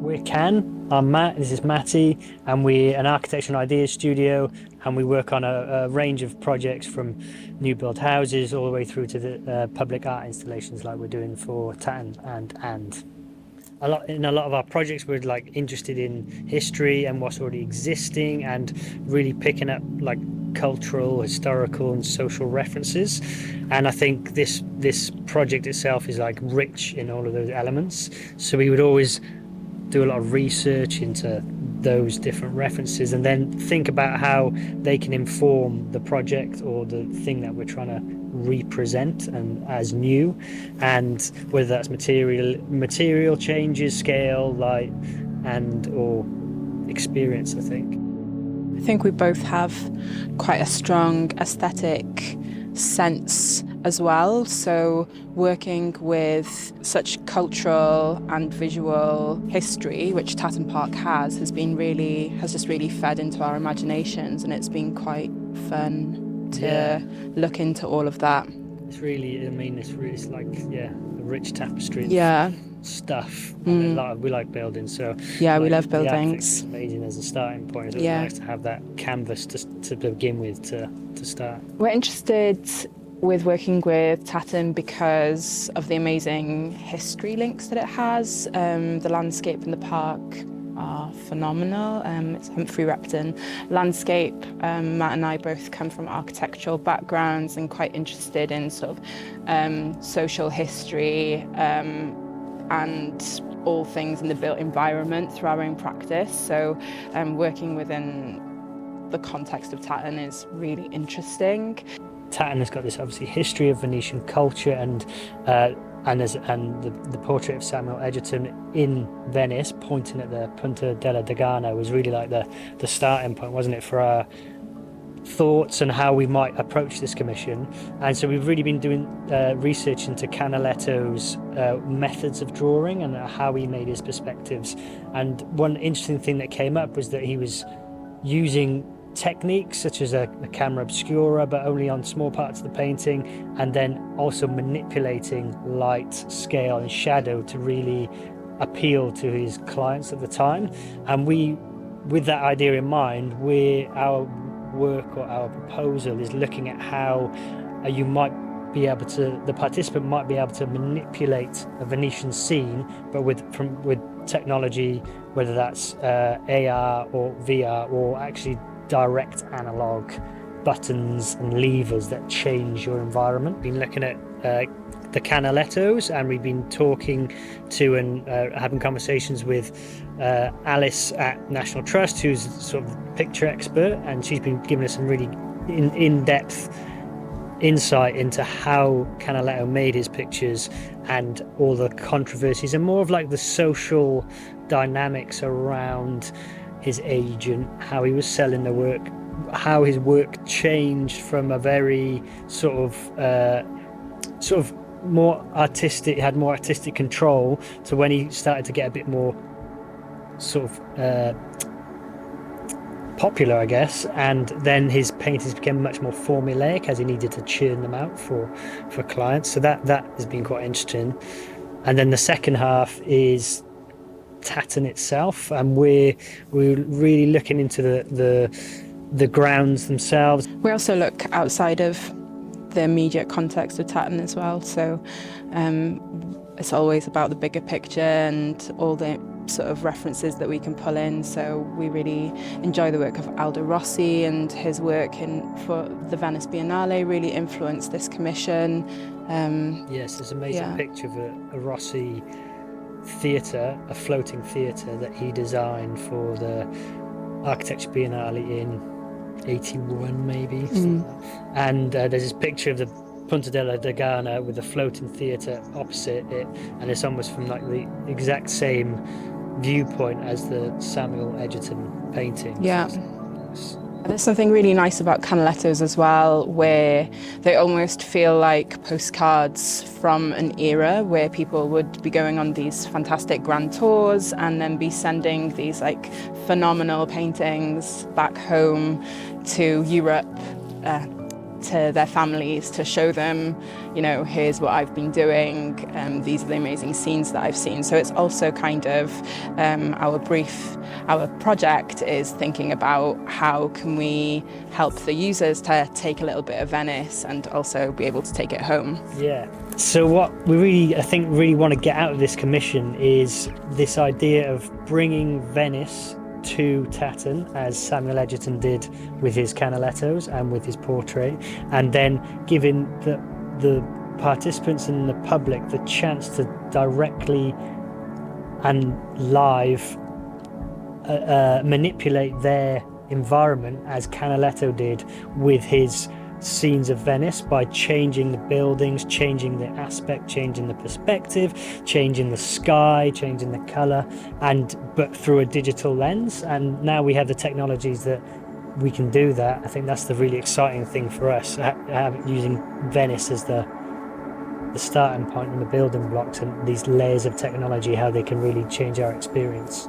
We're CAN. I'm Matt, this is Matty, and we're an architecture and ideas studio, and we work on a range of projects from new build houses all the way through to the public art installations like we're doing for Tatton and. In a lot of our projects we're like interested in history and what's already existing and really picking up like cultural, historical and social references, and I think this project itself is like rich in all of those elements, so we would always do a lot of research into those different references and then think about how they can inform the project or the thing that we're trying to represent and as new, and whether that's material changes, scale, light and or experience. I think we both have quite a strong aesthetic sense as well, so working with such cultural and visual history, which Tatton Park has just really fed into our imaginations, and it's been quite fun to look into all of that. It's really, it's like a rich tapestry of stuff. And we like building, so we love buildings. It's amazing as a starting point. It's nice to have that canvas to begin with to start. We're interested with working with Tatton because of the amazing history links that it has. The landscape in the park are phenomenal. It's Humphrey Repton landscape. Matt and I both come from architectural backgrounds and quite interested in sort of social history and all things in the built environment through our own practice. So working within the context of Tatton is really interesting. Tatton has got this obviously history of Venetian culture and the portrait of Samuel Egerton in Venice pointing at the Punta della Dogana was really like the starting point, wasn't it, for our thoughts and how we might approach this commission. And so we've really been doing research into Canaletto's methods of drawing and how he made his perspectives. And one interesting thing that came up was that he was using techniques such as a camera obscura, but only on small parts of the painting, and then also manipulating light, scale and shadow to really appeal to his clients at the time. And we, with that idea in mind, our work or our proposal is looking at how the participant might be able to manipulate a Venetian scene, but with technology, whether that's AR or VR or actually direct analog buttons and levers that change your environment. We've been looking at the Canalettos, and we've been talking to and having conversations with Alice at National Trust, who's sort of a picture expert, and she's been giving us some really in-depth insight into how Canaletto made his pictures and all the controversies and more of like the social dynamics around his agent, how he was selling the work, how his work changed from a very sort of more artistic, had more artistic control, to when he started to get a bit more sort of popular, I guess, and then his paintings became much more formulaic as he needed to churn them out for clients. So that has been quite interesting. And then the second half is Tatton itself, and we're really looking into the grounds themselves. We also look outside of the immediate context of Tatton as well, so it's always about the bigger picture and all the sort of references that we can pull in. So we really enjoy the work of Aldo Rossi, and his work for the Venice Biennale really influenced this commission. Yes, there's an amazing picture of a Rossi theatre, a floating theatre that he designed for the Architecture Biennale in 81 maybe. And there's this picture of the Punta della Dogana with a floating theatre opposite it, and it's almost from like the exact same viewpoint as the Samuel Egerton painting. There's something really nice about Canalettos as well, where they almost feel like postcards from an era where people would be going on these fantastic grand tours and then be sending these like phenomenal paintings back home to Europe to their families to show them, you know, here's what I've been doing, these are the amazing scenes that I've seen. So it's also kind of our project is thinking about how can we help the users to take a little bit of Venice and also be able to take it home. Yeah. So what we really want to get out of this commission is this idea of bringing Venice to Tatton, as Samuel Edgerton did with his Canalettos and with his portrait, and then giving the participants and the public the chance to directly and live manipulate their environment as Canaletto did with his scenes of Venice, by changing the buildings, changing the aspect, changing the perspective, changing the sky, changing the color, but through a digital lens. And now we have the technologies that we can do that. I think that's the really exciting thing for us, using Venice as the starting point and the building blocks, and these layers of technology, how they can really change our experience.